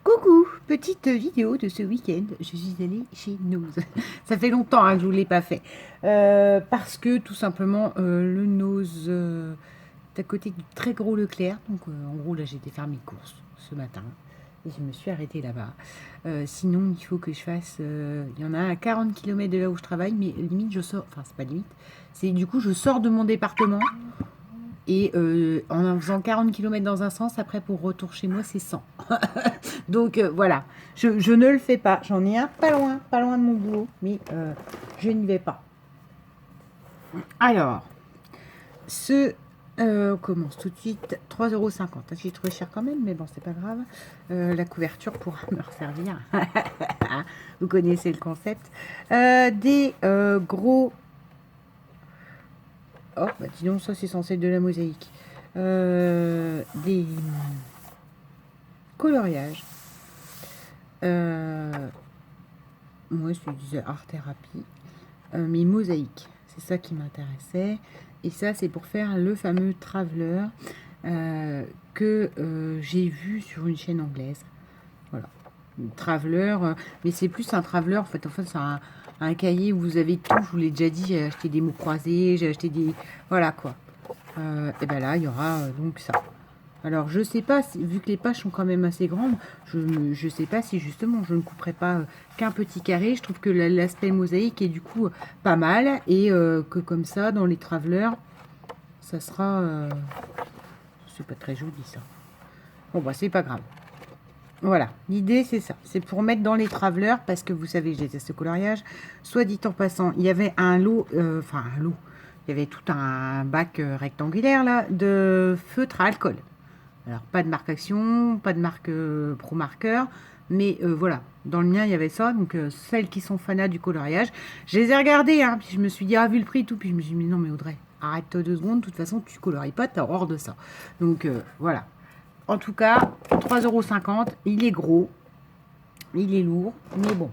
Coucou, petite vidéo de ce week-end. Je suis allée chez Nose. Ça fait longtemps que je ne vous l'ai pas fait. Parce que tout simplement, le Nose est à côté du très gros Leclerc. Donc en gros, là, j'ai été faire mes courses ce matin. Et je me suis arrêtée là-bas. Sinon, il faut que je fasse... il y en a à 40 km de là où je travaille. Mais limite, je sors... Enfin, c'est pas limite. C'est du coup, je sors de mon département. Et en faisant 40 km dans un sens, après pour retour chez moi, c'est 100. Donc voilà, je ne le fais pas. J'en ai un pas loin de mon boulot, mais je n'y vais pas. Alors, on commence tout de suite. 3,50 €. J'ai trouvé cher quand même, mais bon, c'est pas grave. La couverture pourra me resservir. Vous connaissez le concept. Des gros... Oh, bah dis donc, ça c'est censé être de la mosaïque. Des coloriages. Moi, je disais art thérapie. Mais mosaïque, c'est ça qui m'intéressait. Et ça, c'est pour faire le fameux traveler que j'ai vu sur une chaîne anglaise. Voilà. Traveler, mais c'est plus un traveler. En fait, c'est un cahier où vous avez tout. Je vous l'ai déjà dit, j'ai acheté des mots croisés, j'ai acheté des... Voilà quoi. Et ben là, il y aura donc ça. Alors, je sais pas, vu que les pages sont quand même assez grandes, je sais pas si justement je ne couperai pas qu'un petit carré. Je trouve que l'aspect mosaïque est du coup pas mal. Et que comme ça, dans les travelers, ça sera... c'est pas très joli ça. Bon, bah c'est pas grave. Voilà, l'idée c'est ça, c'est pour mettre dans les travelers, parce que vous savez, j'ai testé ce coloriage. Soit dit en passant, il y avait un lot, il y avait tout un bac rectangulaire là, de feutre à alcool. Alors, pas de marque Action, pas de marque Pro Marqueur, mais voilà, dans le mien, il y avait ça. Donc, celles qui sont fanas du coloriage, je les ai regardées, hein, puis je me suis dit, ah, vu le prix et tout, puis je me suis dit, non, mais Audrey, arrête-toi 2 secondes, de toute façon, tu colories pas, t'as horreur de ça. Donc, voilà. En tout cas, 3,50 €, il est gros, il est lourd, mais bon.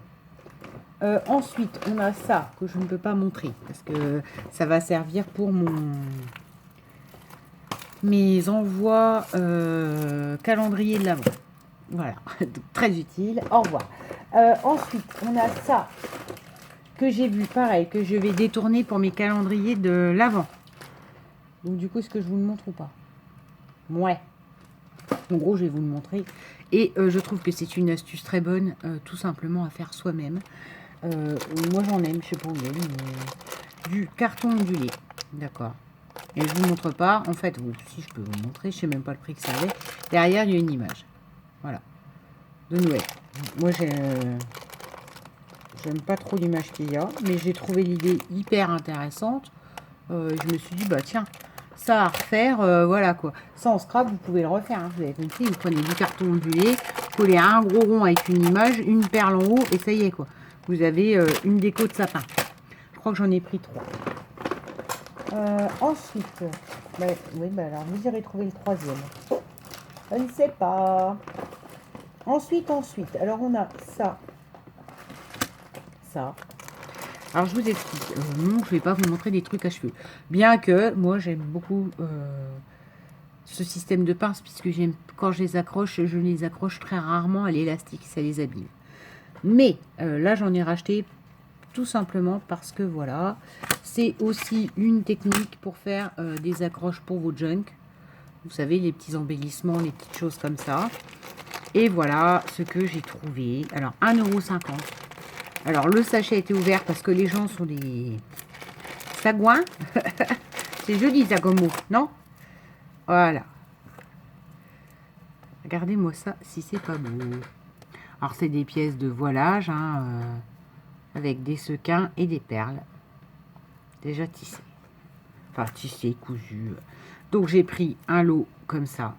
Ensuite, on a ça que je ne peux pas montrer, parce que ça va servir pour mes envois calendrier de l'avant. Voilà, donc, très utile. Au revoir. Ensuite, on a ça que j'ai vu, pareil, que je vais détourner pour mes calendriers de l'avant. Donc du coup, est-ce que je vous le montre ou pas? Ouais. En gros, je vais vous le montrer. Et je trouve que c'est une astuce très bonne, tout simplement à faire soi-même. Moi, j'en aime, je sais pas où il est, mais du carton ondulé. D'accord. Et je vous montre pas. En fait, si je peux vous montrer, je sais même pas le prix que ça avait. Derrière, il y a une image. Voilà. De Noël. Moi, j'aime pas trop l'image qu'il y a, mais j'ai trouvé l'idée hyper intéressante. Je me suis dit, bah tiens, ça à refaire, voilà quoi. Ça en scrap, vous pouvez le refaire, hein, vous avez compris. Vous prenez du carton ondulé, collez un gros rond avec une image, une perle en haut, et ça y est quoi. Vous avez une déco de sapin. Je crois que j'en ai pris 3. Ensuite, oui, alors vous irez trouver le troisième. Je ne sais pas. Ensuite, alors on a ça. Ça. Alors, je vous explique. Non, je ne vais pas vous montrer des trucs à cheveux. Bien que, moi, j'aime beaucoup ce système de pince, puisque quand je les accroche, je les accroche très rarement à l'élastique, ça les abîme. Mais, là, j'en ai racheté tout simplement parce que, voilà, c'est aussi une technique pour faire des accroches pour vos junk. Vous savez, les petits embellissements, les petites choses comme ça. Et voilà ce que j'ai trouvé. Alors, 1,50 €. Alors, le sachet a été ouvert parce que les gens sont des sagouins. C'est joli, ça, comme mot, non? Voilà. Regardez-moi ça, si c'est pas beau. Alors, c'est des pièces de voilage, hein, avec des sequins et des perles. Déjà tissées. Enfin, tissées, cousues. Donc, j'ai pris un lot comme ça.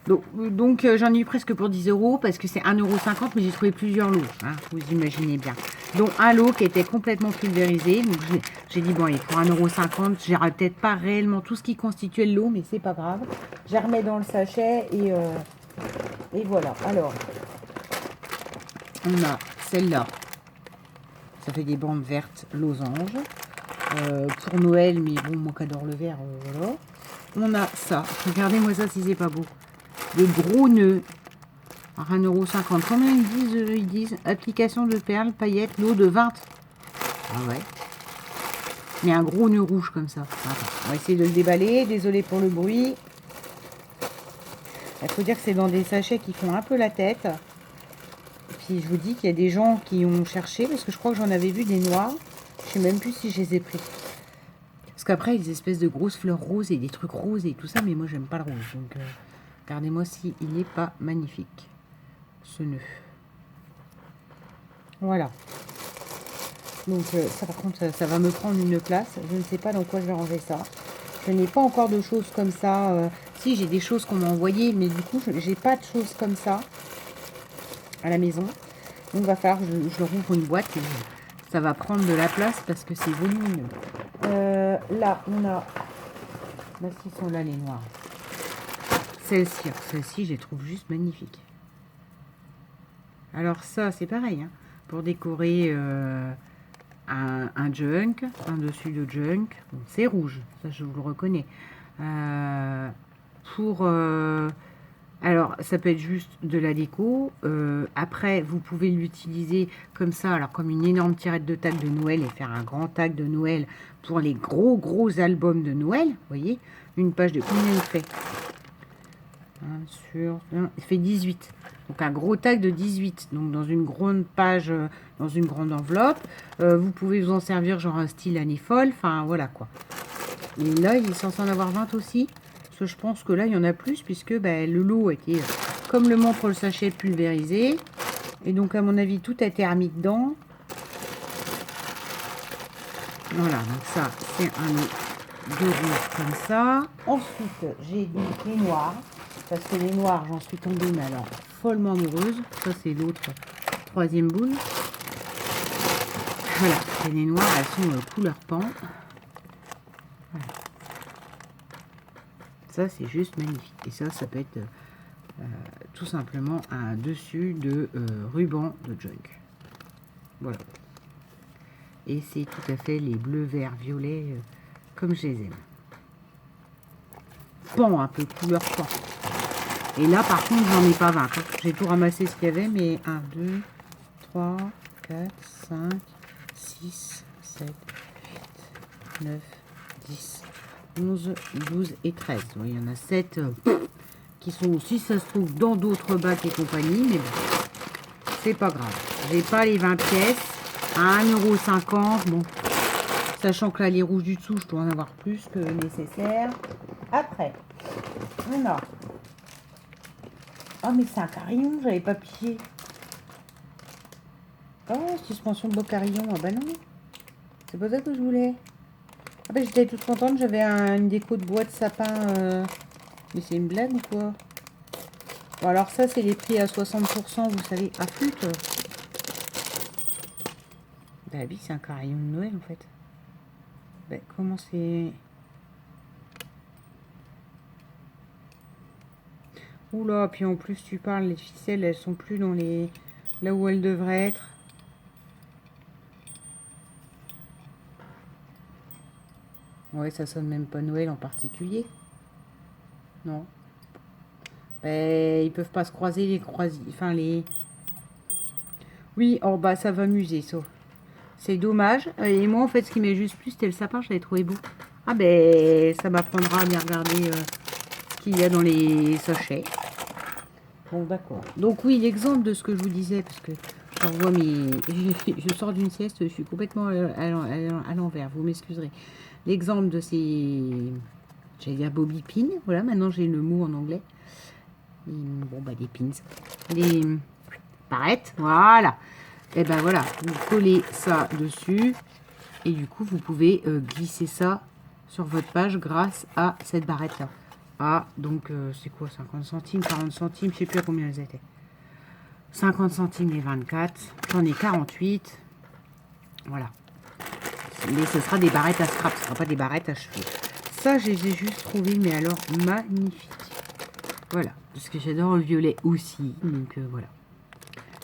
Donc j'en ai eu presque pour 10 € parce que c'est 1,50 €, mais j'ai trouvé plusieurs lots, hein, vous imaginez bien. Donc un lot qui était complètement pulvérisé. Donc j'ai dit, bon, allez, pour 1,50 €, j'aurais peut-être pas réellement tout ce qui constituait le lot, mais c'est pas grave. Je les remets dans le sachet et voilà. Alors, on a celle-là. Ça fait des bandes vertes losanges. Pour Noël, mais bon, moi qui adore le vert, voilà. On a ça. Regardez-moi ça si c'est pas beau. de gros nœuds. À 1,50 €. Combien ils disent application de perles, paillettes, lot de 20. Ah ouais. Mais un gros nœud rouge comme ça. Attends, on va essayer de le déballer. Désolé pour le bruit. Il faut dire que c'est dans des sachets qui font un peu la tête. Et puis je vous dis qu'il y a des gens qui ont cherché, parce que je crois que j'en avais vu des noirs. Je sais même plus si je les ai pris. Parce qu'après, il y a des espèces de grosses fleurs roses et des trucs roses et tout ça, mais moi j'aime pas le rose. Donc regardez-moi s'il n'est pas magnifique, ce nœud. Voilà. Donc ça par contre, ça va me prendre une place. Je ne sais pas dans quoi je vais ranger ça. Je n'ai pas encore de choses comme ça. Si, j'ai des choses qu'on m'a envoyées, mais du coup, j'ai pas de choses comme ça à la maison. Donc, il va falloir que je rouvre une boîte et ça va prendre de la place parce que c'est volumineux. Là, on a... Là, ce sont là les noirs. Celle-ci, je les trouve juste magnifiques. Alors ça, c'est pareil. Hein, pour décorer un junk, un dessus de junk. Bon, c'est rouge, ça je vous le reconnais. Alors, ça peut être juste de la déco. Après, vous pouvez l'utiliser comme ça, alors comme une énorme tirette de tag de Noël et faire un grand tag de Noël pour les gros albums de Noël. Vous voyez, une page de combien il fait il fait 18. Donc un gros tag de 18. Donc dans une grande page, dans une grande enveloppe. Vous pouvez vous en servir genre un style année folle. Enfin, voilà quoi. Et là, il est censé en avoir 20 aussi. Parce que je pense que là, il y en a plus, puisque le lot était, comme le montre le sachet, pulvérisé. Et donc, à mon avis, tout a été remis dedans. Voilà, donc ça, c'est un lot de rouge comme ça. Ensuite, j'ai donc les noirs. Parce que les noirs, j'en suis tombée, mais alors, follement amoureuse. Ça, c'est l'autre troisième boule. Voilà, et les noirs, elles sont couleur pan. Voilà. Ça, c'est juste magnifique. Et ça peut être tout simplement un dessus de ruban de junk. Voilà. Et c'est tout à fait les bleus, verts, violets, comme je les aime. Pan, un peu couleur pan. Et là, par contre, j'en ai pas 20. Hein. J'ai tout ramassé ce qu'il y avait, mais 1, 2, 3, 4, 5, 6, 7, 8, 9, 10, 11, 12 et 13. Bon, il y en a 7 qui sont aussi, ça se trouve, dans d'autres bacs et compagnie, mais bon, c'est pas grave. J'ai pas les 20 pièces à 1,50 €. Bon, sachant que là, les rouges du dessous, je dois en avoir plus que nécessaire. Après, on a... Oh, mais c'est un carillon, j'avais pas pied. Oh, suspension de beau carillon. Ah bah non, c'est pas ça que je voulais. Ah bah j'étais toute contente, j'avais une déco de bois de sapin. Mais c'est une blague ou quoi? Bon, alors ça, c'est les prix à 60%, vous savez, à flûte. Bah oui, c'est un carillon de Noël, en fait. Bah, comment c'est... Oula, puis en plus, tu parles, les ficelles, elles sont plus dans les... là où elles devraient être. Ouais, ça sonne même pas Noël en particulier. Non. Ben, ils peuvent pas se croiser les enfin les... Oui, oh bah ça va amuser ça. C'est dommage. Et moi en fait ce qui m'a juste plu c'était le sapin, je l'avais trouvé beau. Ah ben ça m'apprendra à bien regarder ce qu'il y a dans les sachets. Bon d'accord. Donc oui, l'exemple de ce que je vous disais, parce que je revois mes... je sors d'une sieste, je suis complètement à l'envers, vous m'excuserez. L'exemple de ces... j'allais dire bobby pins, voilà, maintenant j'ai le mot en anglais. Bon bah des pins, des barrettes, voilà. Et ben voilà, vous collez ça dessus et du coup vous pouvez glisser ça sur votre page grâce à cette barrette là. Ah donc c'est quoi, 50 centimes, 40 centimes, je sais plus à combien elles étaient. 50 centimes les 24, j'en ai 48. Voilà. Mais ce sera des barrettes à scrap, ce sera pas des barrettes à cheveux. Ça, je les ai juste trouvées, mais alors magnifiques. Voilà, parce que j'adore le violet aussi. Donc voilà.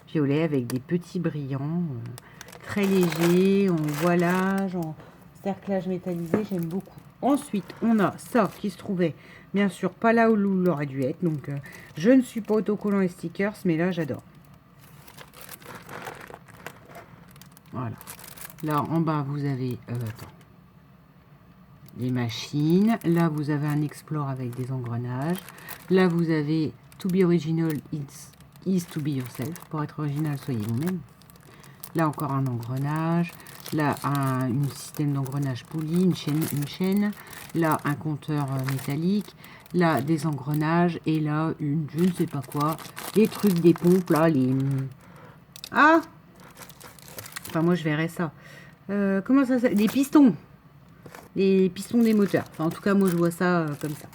Violet avec des petits brillants, très légers, en voilage, en cerclage métallisé, j'aime beaucoup. Ensuite, on a ça qui se trouvait, bien sûr, pas là où il aurait dû être. Donc, je ne suis pas autocollant et stickers, mais là, j'adore. Voilà. Là, en bas, vous avez des machines. Là, vous avez un Explore avec des engrenages. Là, vous avez To be original is to be yourself. Pour être original, soyez vous-même. Là, encore un engrenage. Là, un système d'engrenage poli, une chaîne. Là, un compteur métallique. Là, des engrenages. Et là, je ne sais pas quoi. Des trucs, des pompes, là, les... Ah! Enfin, moi, je verrais ça. Comment ça s'appelle? Des pistons. Les pistons des moteurs. Enfin, en tout cas, moi, je vois ça comme ça.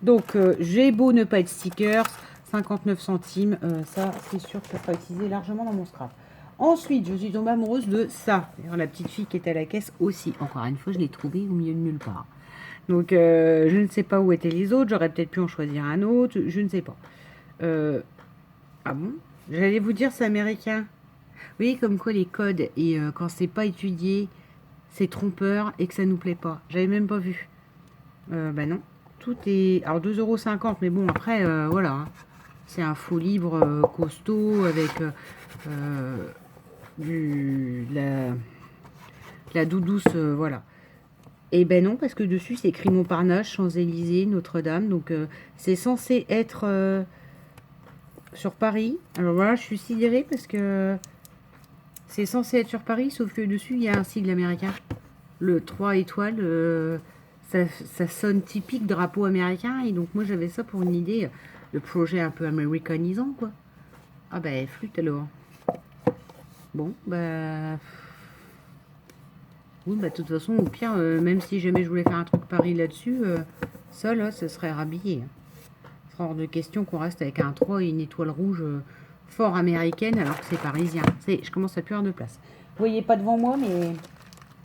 Donc, j'ai beau ne pas être stickers. 59 centimes. Ça, c'est sûr que ça sera utilisé largement dans mon scrap. Ensuite, je suis tombée amoureuse de ça. La petite fille qui était à la caisse aussi. Encore une fois, je l'ai trouvée au milieu de nulle part. Donc, je ne sais pas où étaient les autres. J'aurais peut-être pu en choisir un autre. Je ne sais pas. Ah bon? J'allais vous dire, c'est américain. Oui, comme quoi les codes, et quand c'est pas étudié, c'est trompeur et que ça nous plaît pas. J'avais même pas vu. Bah non. Tout est... Alors 2,50 €, mais bon, après, voilà. Hein. C'est un faux livre costaud avec la douce, voilà. Et ben non, parce que dessus, c'est écrit Montparnasse, Champs-Élysées, Notre-Dame. Donc, c'est censé être sur Paris. Alors voilà, je suis sidérée parce que... C'est censé être sur Paris, sauf que dessus, il y a un sigle américain. Le 3 étoiles, ça sonne typique drapeau américain. Et donc, moi, j'avais ça pour une idée, le projet un peu américanisant, quoi. Ah, ben, flûte alors. Bon, bah... Oui, bah, de toute façon, au pire, même si jamais je voulais faire un truc Paris là-dessus, ça, là, ce serait rhabillé. Ce serait hors de question qu'on reste avec un 3 et une étoile rouge... fort américaine alors que c'est parisien. Je commence à plus avoir de place. Vous voyez pas devant moi, mais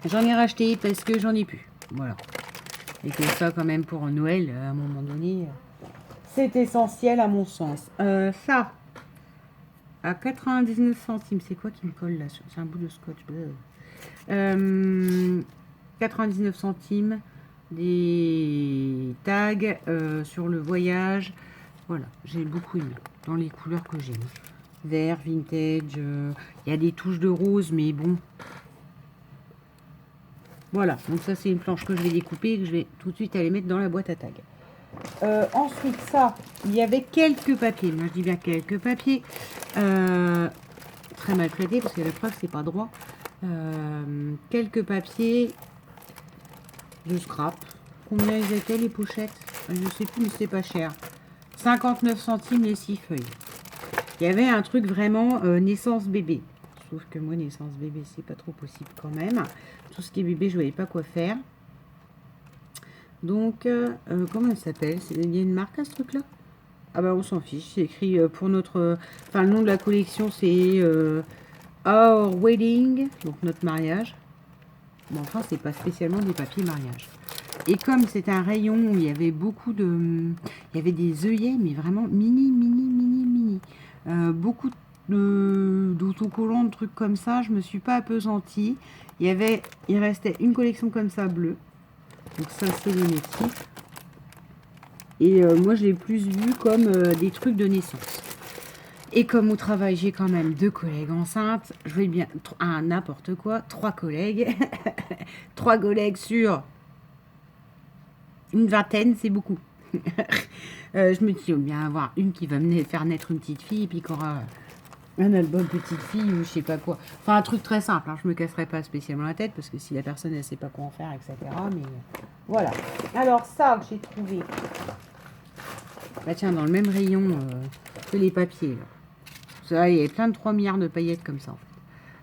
j'en ai racheté parce que j'en ai plus. Voilà. Et que ça, quand même, pour Noël, à un moment donné, c'est essentiel à mon sens. Ça, à 99 centimes, c'est quoi qui me colle là? C'est un bout de scotch. 99 centimes, des tags sur le voyage. Voilà, j'ai beaucoup aimé dans les couleurs que j'aime. Vert, vintage, il y a des touches de rose, mais bon. Voilà, donc ça c'est une planche que je vais découper et que je vais tout de suite aller mettre dans la boîte à tag. Ensuite, ça, il y avait quelques papiers. Moi, je dis bien quelques papiers. Très mal plaidé, parce que la preuve, c'est pas droit. Quelques papiers de scrap. Combien ils étaient, les pochettes? Je sais plus, mais c'est pas cher. 59 centimes les 6 feuilles. Il y avait un truc vraiment naissance bébé. Sauf que moi, naissance bébé, c'est pas trop possible quand même. Tout ce qui est bébé, je voyais pas quoi faire. Donc, comment elle s'appelle? Il y a une marque à ce truc-là? Ah bah on s'en fiche. C'est écrit pour notre... Enfin, le nom de la collection, c'est Our Wedding. Donc, notre mariage. Bon, enfin, c'est pas spécialement des papiers mariage. Et comme c'est un rayon où il y avait beaucoup de... Il y avait des œillets, mais vraiment mini. Beaucoup d'autocollants, de trucs comme ça. Je me suis pas appesantie. Il restait une collection comme ça, bleue. Donc ça, c'est les motifs. Et moi, je l'ai plus vu comme des trucs de naissance. Et comme au travail, j'ai quand même 2 collègues enceintes, je vais bien... n'importe quoi, 3 collègues. 3 collègues sur une vingtaine, c'est beaucoup. Je me dis, il va bien avoir une qui va faire naître une petite fille, et puis qui aura un album petite fille, ou je sais pas quoi. Enfin, un truc très simple, hein. Je me casserai pas spécialement la tête, parce que si la personne, elle sait pas quoi en faire, etc. Mais voilà. Alors, ça, que j'ai trouvé... Bah tiens, dans le même rayon que les papiers, là. Ça, il y avait plein de 3 milliards de paillettes comme ça, en fait.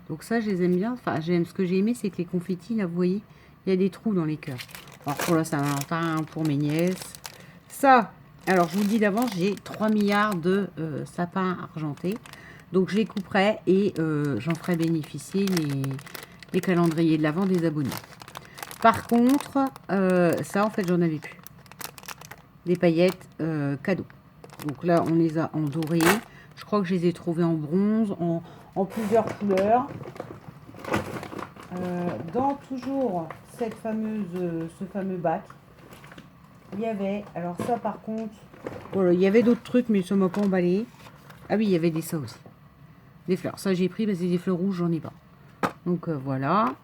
Donc ça, je les aime bien. Enfin, ce que j'ai aimé, c'est que les confettis, là, vous voyez, il y a des trous dans les cœurs. Alors, pour la Saint-Valentin, pour mes nièces. Ça, alors, je vous le dis d'avance, j'ai 3 milliards de sapins argentés. Donc, je les couperai et j'en ferai bénéficier les calendriers de l'Avent des abonnés. Par contre, ça, en fait, j'en avais plus. Des paillettes cadeaux. Donc là, on les a en doré. Je crois que je les ai trouvées en bronze, en plusieurs couleurs. Dans toujours cette fameuse, ce fameux bac, il y avait, alors ça par contre, voilà, il y avait d'autres trucs, mais ça m'a pas emballé. Ah oui, il y avait des ça aussi. Des fleurs. Ça j'ai pris parce que des fleurs rouges, j'en ai pas. Donc voilà.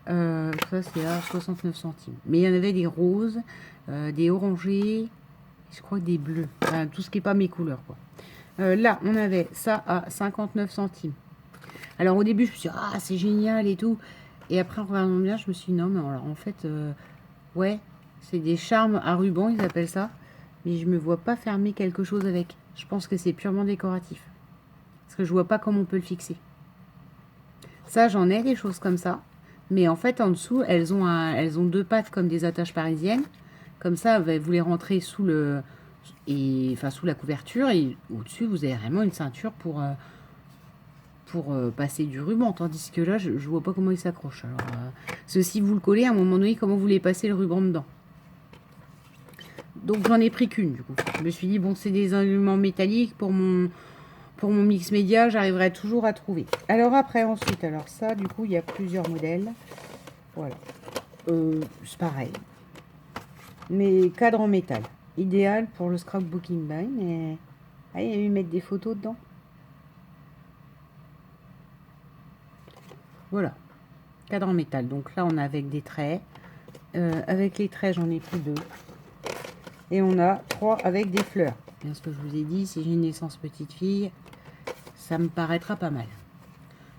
Ça c'est à 69 centimes. Mais il y en avait des roses, des orangés, je crois que des bleus. Enfin, tout ce qui n'est pas mes couleurs, quoi. Là, on avait ça à 59 centimes. Alors au début, je me suis dit, ah, c'est génial et tout. Et après, en regardant bien, je me suis dit, non, mais alors, en fait, ouais, c'est des charmes à ruban, ils appellent ça. Mais je me vois pas fermer quelque chose avec. Je pense que c'est purement décoratif. Parce que je vois pas comment on peut le fixer. Ça, j'en ai des choses comme ça. Mais en fait, en dessous, elles ont deux pattes comme des attaches parisiennes. Comme ça, vous les rentrez sous sous la couverture. Et au-dessus, vous avez vraiment une ceinture pour passer du ruban. Tandis que là, je vois pas comment il s'accroche. Alors, si vous le collez, à un moment donné, comment vous voulez passer le ruban dedans? Donc, j'en ai pris qu'une, du coup. Je me suis dit, bon, c'est des éléments métalliques pour mon mix média, j'arriverai toujours à trouver. Alors après, ensuite, alors ça, du coup, il y a plusieurs modèles. Voilà. C'est pareil. Mais cadre en métal. Idéal pour le scrapbooking by, mais... Ah, il y a eu mettre des photos dedans. Voilà. Cadre en métal. Donc là, on a avec des traits. Avec les traits, j'en ai pris 2. Et on a 3 avec des fleurs. Bien ce que je vous ai dit, si j'ai une naissance petite fille, ça me paraîtra pas mal.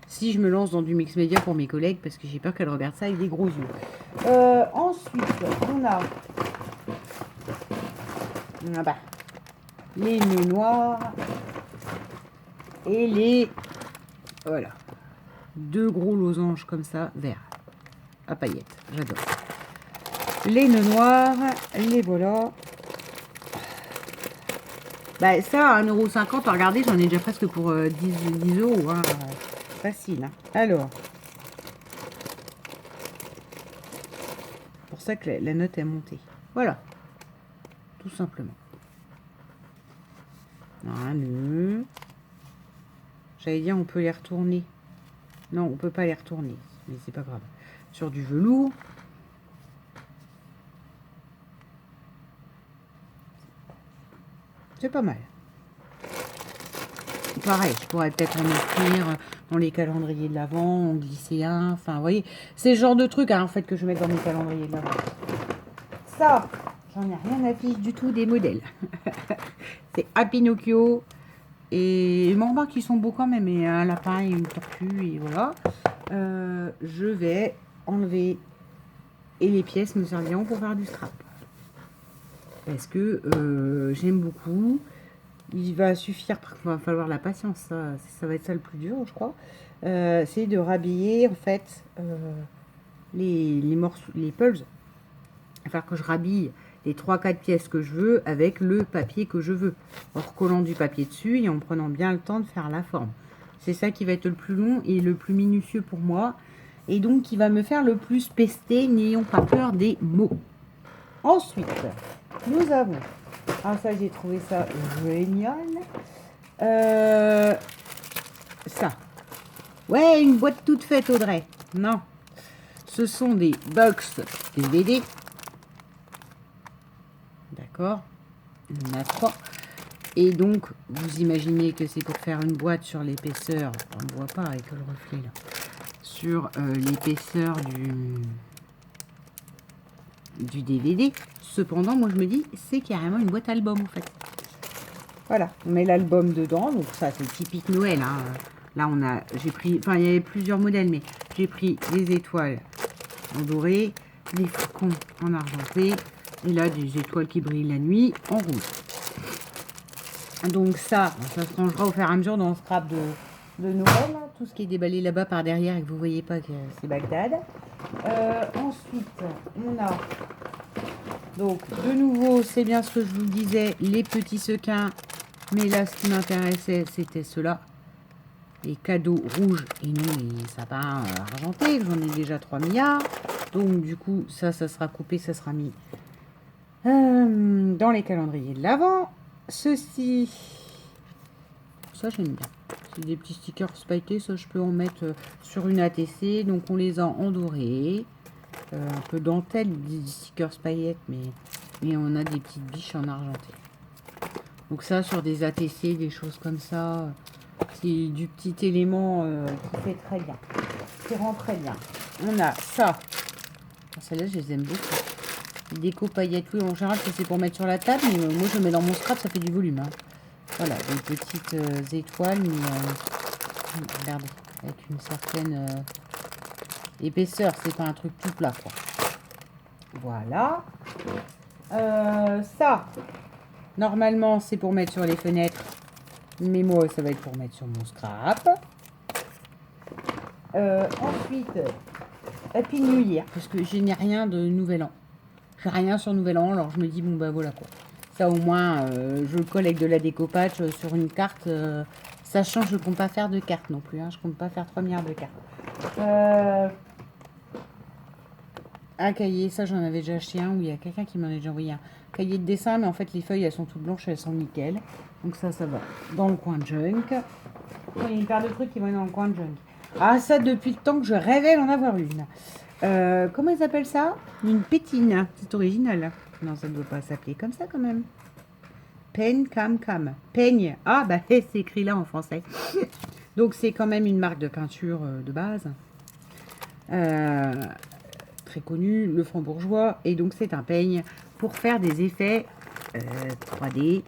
Si je me lance dans du mix média pour mes collègues, parce que j'ai peur qu'elles regardent ça avec des gros yeux. Ensuite, on a les nœuds noirs et les... Voilà. 2 gros losanges comme ça, verts. À paillettes, j'adore. Les nœuds noirs, les voilà. Bah ça, à 1,50 €, regardez, j'en ai déjà presque pour 10 €. Hein. Facile. Hein. Alors, pour ça que la note est montée. Voilà. Tout simplement. Un nœud. J'allais dire, on peut les retourner. Non, on peut pas les retourner. Mais c'est pas grave. Sur du velours. C'est pas mal. Pareil, je pourrais peut-être en offrir dans les calendriers de l'Avent, en glisser un. Enfin, vous voyez, c'est le genre de truc en fait que je mets dans mes calendriers de l'Avent. Ça, j'en ai rien à fiche du tout des modèles. C'est à Pinocchio. Et m'en remarque qu'ils sont beaux quand même. Et un lapin et une tortue, et voilà. Je vais enlever. Et les pièces me serviront pour faire du scrap. Parce que j'aime beaucoup. Il va suffire, il va falloir la patience, ça va être ça le plus dur, je crois. C'est de rhabiller, en fait, les morceaux, les pulls. Il va falloir que je rhabille les 3-4 pièces que je veux avec le papier que je veux. En recollant du papier dessus et en prenant bien le temps de faire la forme. C'est ça qui va être le plus long et le plus minutieux pour moi. Et donc, qui va me faire le plus pester, n'ayons pas peur des mots. Ensuite, nous avons... Ah, ça, j'ai trouvé ça génial. Ça. Ouais, une boîte toute faite, Audrey. Non. Ce sont des box DVD. D'accord. Il y en a 3. Et donc, vous imaginez que c'est pour faire une boîte sur l'épaisseur. On ne voit pas avec le reflet, là. Sur l'épaisseur du DVD. Cependant, moi, je me dis, c'est carrément une boîte album, en fait. Voilà, on met l'album dedans, donc ça c'est typique Noël. Hein. Là j'ai pris, enfin il y avait plusieurs modèles, mais j'ai pris des étoiles en doré, des flocons en argenté, et là des étoiles qui brillent la nuit en rouge. Donc ça se rangera au fur et à mesure dans le scrap de Noël, hein. Tout ce qui est déballé là-bas par derrière et que vous voyez pas que c'est Bagdad. Ensuite, on a donc de nouveau, c'est bien ce que je vous disais, les petits sequins. Mais là, ce qui m'intéressait, c'était ceux-là. Les cadeaux rouges et non les sapins argentés. J'en ai déjà 3 milliards. Donc, du coup, ça sera coupé, ça sera mis dans les calendriers de l'Avent. Ceci, ça j'aime bien. C'est des petits stickers pailletés, ça je peux en mettre sur une ATC. Donc on les a en doré. Un peu dentelle, des stickers paillettes, mais on a des petites biches en argenté. Donc ça, sur des ATC, des choses comme ça, c'est du petit élément qui fait très bien. Qui rend très bien. On a ça. Celles-là, je les aime beaucoup. Les déco paillettes, oui, en général, c'est pour mettre sur la table, mais moi, je mets dans mon scrap, ça fait du volume. Hein. Voilà, des petites étoiles, mais regardez, avec une certaine épaisseur, c'est pas un truc tout plat, quoi. Voilà. Ça, normalement, c'est pour mettre sur les fenêtres, mais moi, ça va être pour mettre sur mon scrap. Ensuite, Happy New Year, parce que je n'ai rien de Nouvel An. J'ai rien sur Nouvel An, alors je me dis, bon, bah voilà quoi. Ça, au moins, je le colle avec de la découpage sur une carte, sachant que je ne compte pas faire de cartes non plus. Hein, je ne compte pas faire 3 milliards de cartes. Un cahier, ça, j'en avais déjà acheté un, où il y a quelqu'un qui m'en a déjà envoyé un cahier de dessin, mais en fait, les feuilles, elles sont toutes blanches, elles sont nickel. Donc ça va dans le coin de junk. Il y a une paire de trucs qui vont aller dans le coin de junk. Ah, ça, depuis le temps que je rêvais d'en avoir une. Comment ils appellent ça? Une pétine. C'est original. Non, ça ne doit pas s'appeler comme ça quand même. Pen, cam, cam. Peigne. Ah, bah, c'est écrit là en français. Donc, c'est quand même une marque de peinture de base. Très connu, le Franc-Bourgeois. Et donc, c'est un peigne pour faire des effets 3D.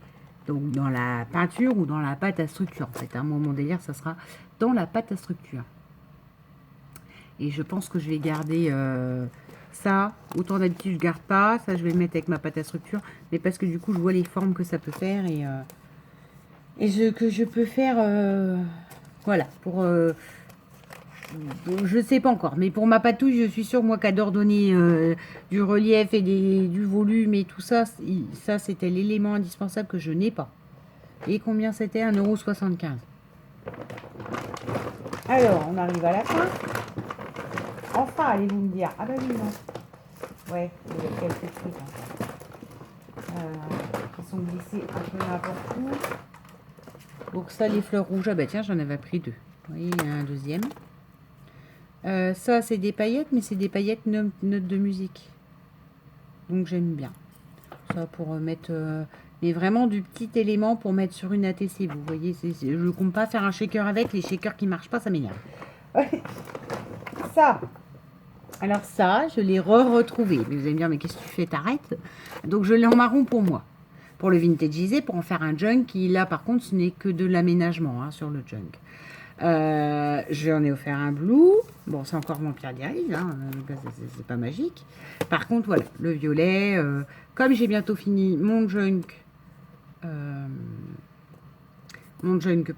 Donc, dans la peinture ou dans la pâte à structure. En fait, mon délire, ça sera dans la pâte à structure. Et je pense que je vais garder ça. Autant d'habitude, je garde pas. Ça, je vais le mettre avec ma pâte à structure. Mais parce que du coup, je vois les formes que ça peut faire. Que je peux faire... voilà. Pour... je sais pas encore. Mais pour ma patouille, je suis sûre, moi, qu'adore donner du relief et du volume et tout ça. Ça, c'était l'élément indispensable que je n'ai pas. Et combien c'était? 1,75 €. Alors, on arrive à la fin. Enfin, allez-vous me dire. Ah bah oui, non. Ouais, il y a quelques trucs qui sont glissés un peu n'importe où. Donc ça, les fleurs rouges, ah bah tiens, j'en avais pris 2. Vous voyez, il y a un deuxième. Ça, c'est des paillettes, mais c'est des paillettes notes de musique. Donc j'aime bien. Ça, pour mettre... mais vraiment du petit élément pour mettre sur une ATC. Vous voyez, je ne compte pas faire un shaker avec. Les shakers qui ne marchent pas, ça m'énerve. Ça... Alors ça, je l'ai retrouvé. Mais vous allez me dire, mais qu'est-ce que tu fais? T'arrêtes. Donc je l'ai en marron pour moi. Pour le vintagiser, pour en faire un junk qui, là, par contre, ce n'est que de l'aménagement hein, sur le junk. J'en ai offert un blue. Bon, c'est encore mon Pierre d'Iris, hein, c'est pas magique. Par contre, voilà, le violet. Comme j'ai bientôt fini mon junk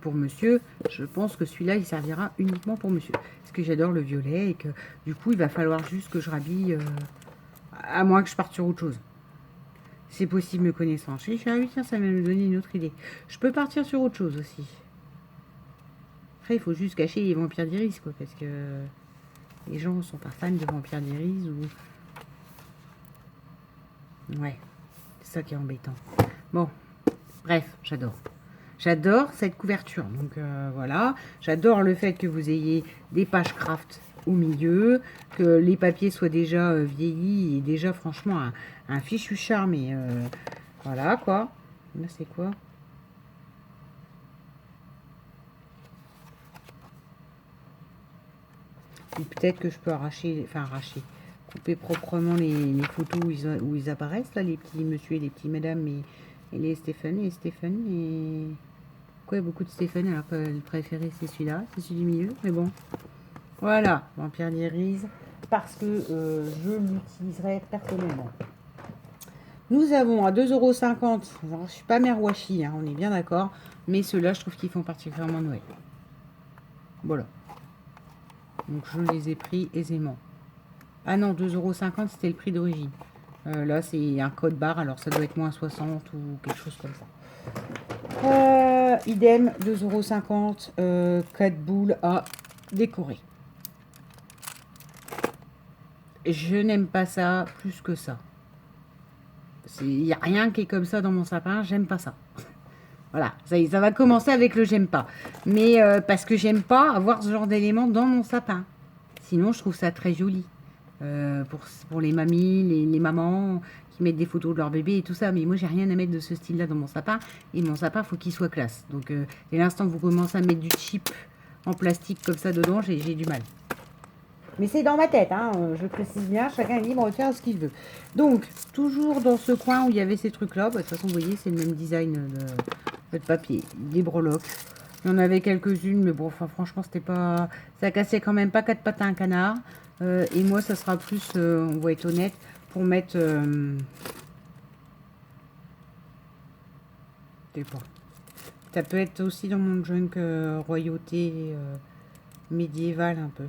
pour monsieur, je pense que celui-là, il servira uniquement pour monsieur. Parce que j'adore le violet et que du coup, il va falloir juste que je rhabille, à moins que je parte sur autre chose. C'est possible, me connaissant. Je suis ah oui, tiens, ça va me donner une autre idée. Je peux partir sur autre chose aussi. Après, il faut juste cacher les vampires d'iris, quoi, parce que les gens ne sont pas fans de vampires d'iris ou... Ouais, c'est ça qui est embêtant. Bon, bref, j'adore. J'adore cette couverture. Donc voilà, j'adore le fait que vous ayez des pages craft au milieu, que les papiers soient déjà vieillis et déjà franchement un fichu charme. Et voilà quoi. Là c'est quoi? Peut-être que je peux arracher, couper proprement les photos où ils apparaissent, là, les petits monsieur et les petits madame et les Stéphane et Stéphane et... Quoi, il y a beaucoup de Stéphane, alors que le préféré c'est celui-là, c'est celui du milieu, mais bon. Voilà, Vampire d'Iris, parce que je l'utiliserai personnellement. Nous avons à 2,50 €, je ne suis pas mère washi, hein, on est bien d'accord, mais ceux-là, je trouve qu'ils font particulièrement Noël. Voilà. Donc je les ai pris aisément. Ah non, 2,50 € c'était le prix d'origine. Là c'est un code barre, alors ça doit être moins 60 ou quelque chose comme ça. Idem, 2,50 €, 4 boules à décorer. Je n'aime pas ça plus que ça. Il n'y a rien qui est comme ça dans mon sapin, j'aime pas ça. Voilà, ça va commencer avec le j'aime pas. Mais parce que j'aime pas avoir ce genre d'éléments dans mon sapin. Sinon, je trouve ça très joli. Pour les mamies, les mamans qui mettent des photos de leur bébé et tout ça. Mais moi, j'ai rien à mettre de ce style-là dans mon sapin. Et mon sapin, faut qu'il soit classe. Donc, dès l'instant que vous commencez à mettre du cheap en plastique comme ça dedans, j'ai du mal. Mais c'est dans ma tête, hein, je précise bien, chacun est libre de faire ce qu'il veut. Donc, toujours dans ce coin où il y avait ces trucs-là, bah, de toute façon, vous voyez, c'est le même design de papier, des breloques. Il y en avait quelques-unes, mais bon, enfin, franchement, c'était pas... Ça cassait quand même pas 4 pattes à un canard. Et moi, ça sera plus, on va être honnête, pour mettre... je sais pas. Ça peut être aussi dans mon junk royauté médiévale un peu.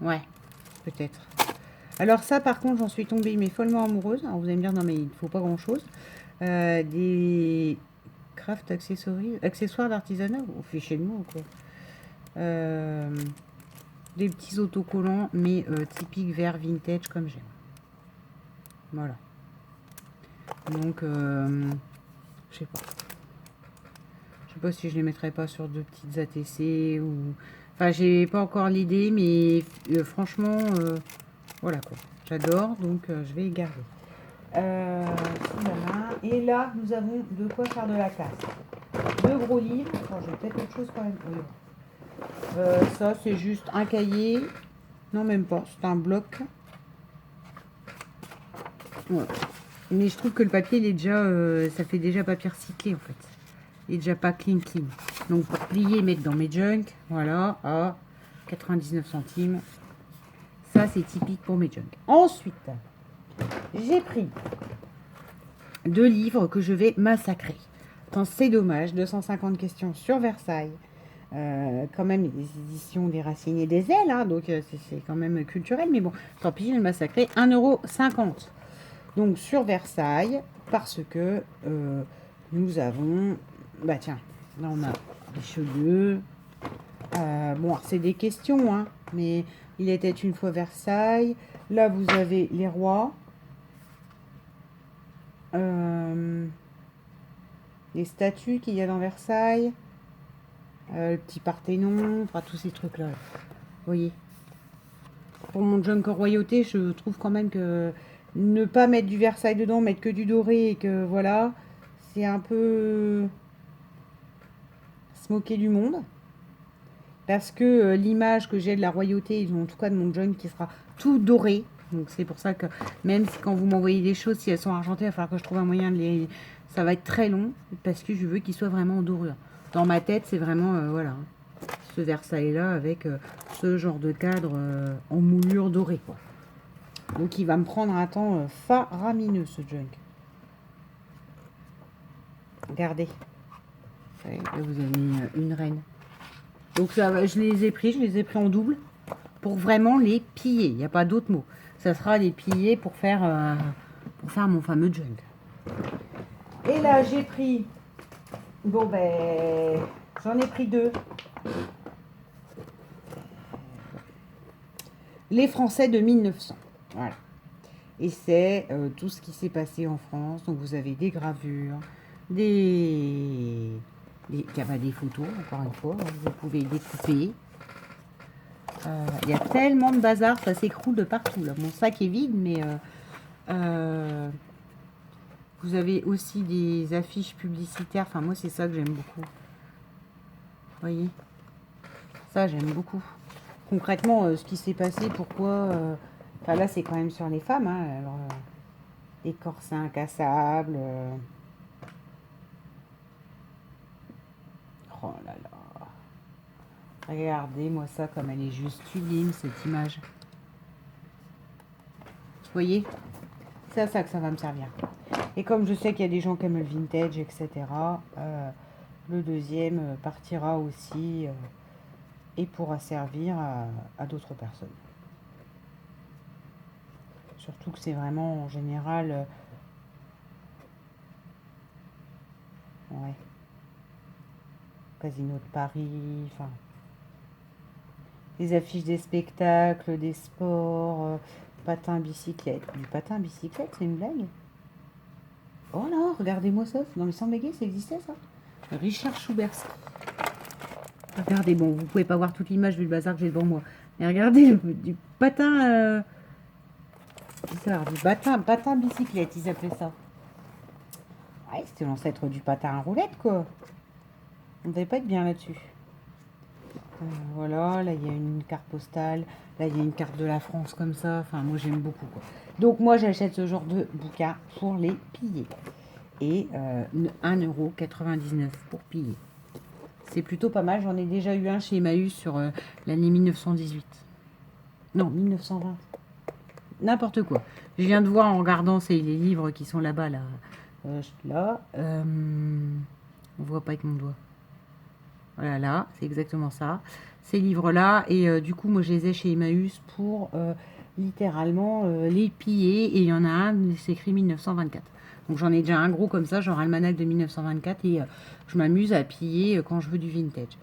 Ouais, peut-être. Alors ça, par contre, j'en suis tombée, mais follement amoureuse. Alors vous allez me dire, non mais il ne faut pas grand-chose. Des craft accessoires d'artisanat, au fichier de mots, quoi. Des petits autocollants, mais typiques vert vintage comme j'aime. Voilà. Donc, je sais pas. Je sais pas si je les mettrais pas sur deux petites ATC ou... Enfin, j'ai pas encore l'idée, mais franchement, voilà quoi. J'adore, donc je vais les garder. Voilà. Et là, nous avons de quoi faire de la casse. Deux gros livres. Attends, j'ai peut-être autre chose quand même. Oui. Ça, c'est juste un cahier. Non, même pas. C'est un bloc. Ouais. Mais je trouve que le papier, il est déjà, ça fait déjà papier recyclé en fait. Il est déjà pas clean. Donc pour plier et mettre dans mes junk, voilà, à 99 centimes. Ça, c'est typique pour mes junk. Ensuite, j'ai pris deux livres que je vais massacrer. Tant c'est dommage, 250 questions sur Versailles. Quand même les éditions des Racines et des Ailes, hein, donc c'est quand même culturel, mais bon, tant pis, je vais le massacrer. 1,50 €. Donc sur Versailles, parce que nous avons, bah tiens, là on a Richelieu. Bon, c'est des questions, hein, mais il était une fois Versailles. Là, vous avez les rois. Les statues qu'il y a dans Versailles. Le petit Parthénon, enfin tous ces trucs-là. Vous voyez. Pour mon junk royauté, je trouve quand même que ne pas mettre du Versailles dedans, mettre que du doré et que voilà, c'est un peu se moquer du monde. Parce que l'image que j'ai de la royauté, en tout cas de mon junk qui sera tout doré. Donc c'est pour ça que même si quand vous m'envoyez des choses, si elles sont argentées, il va falloir que je trouve un moyen de les... Ça va être très long parce que je veux qu'ils soient vraiment en dorure. Dans ma tête, c'est vraiment, voilà, ce Versailles-là avec ce genre de cadre en moulure dorée, quoi. Donc il va me prendre un temps faramineux, ce junk. Regardez. Là, vous avez une reine. Donc ça, je les ai pris en double pour vraiment les piller. Il n'y a pas d'autre mot. Ça sera les piller pour faire mon fameux junk. Et là, j'ai pris... Bon, ben... J'en ai pris deux. Les Français de 1900. Voilà. Et c'est tout ce qui s'est passé en France. Donc vous avez des gravures, des photos, encore une fois. Vous pouvez découper. Il y a tellement de bazar, ça s'écroule de partout. Là. Mon sac est vide, mais vous avez aussi des affiches publicitaires. Enfin, moi, c'est ça que j'aime beaucoup. Vous voyez? Ça, j'aime beaucoup. Concrètement, ce qui s'est passé, pourquoi... Enfin, là, c'est quand même sur les femmes. Hein, alors, les corsets incassables. Oh là là. Regardez-moi ça, comme elle est juste sublime, cette image. Vous voyez? C'est à ça que ça va me servir. Et comme je sais qu'il y a des gens qui aiment le vintage, etc., le deuxième partira aussi et pourra servir à d'autres personnes. Surtout que c'est vraiment en général... ouais. Casino de Paris, enfin... les affiches des spectacles, des sports, patin bicyclette. Du patin bicyclette, c'est une blague? Oh là, regardez-moi ça. Non mais sans bégayer, ça existait ça. Richard Schubert. Regardez, bon, vous pouvez pas voir toute l'image vu le bazar que j'ai devant moi. Mais regardez, du patin... bizarre, du patin bicyclette, ils appelaient ça. Ouais, c'était l'ancêtre du patin à roulette, quoi. On devait pas être bien là-dessus. Voilà, là, il y a une carte postale. Là, il y a une carte de la France comme ça. Enfin, moi, j'aime beaucoup, quoi. Donc, moi, j'achète ce genre de bouquin pour les piller. Et 1,99 € pour piller. C'est plutôt pas mal. J'en ai déjà eu un chez Emmaüs sur l'année 1918. Non, 1920. N'importe quoi. Je viens de voir en regardant les livres qui sont là-bas, là. On voit pas avec mon doigt. Voilà, là, c'est exactement ça. Ces livres-là. Et du coup, moi, je les ai chez Emmaüs pour littéralement les piller. Et il y en a un, c'est écrit 1924. Donc, j'en ai déjà un gros comme ça, genre almanach de 1924. Et je m'amuse à piller quand je veux du vintage.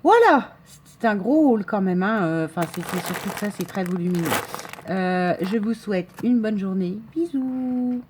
Voilà, c'est un gros haul quand même. Enfin, c'est surtout ça, c'est très volumineux. Je vous souhaite une bonne journée. Bisous.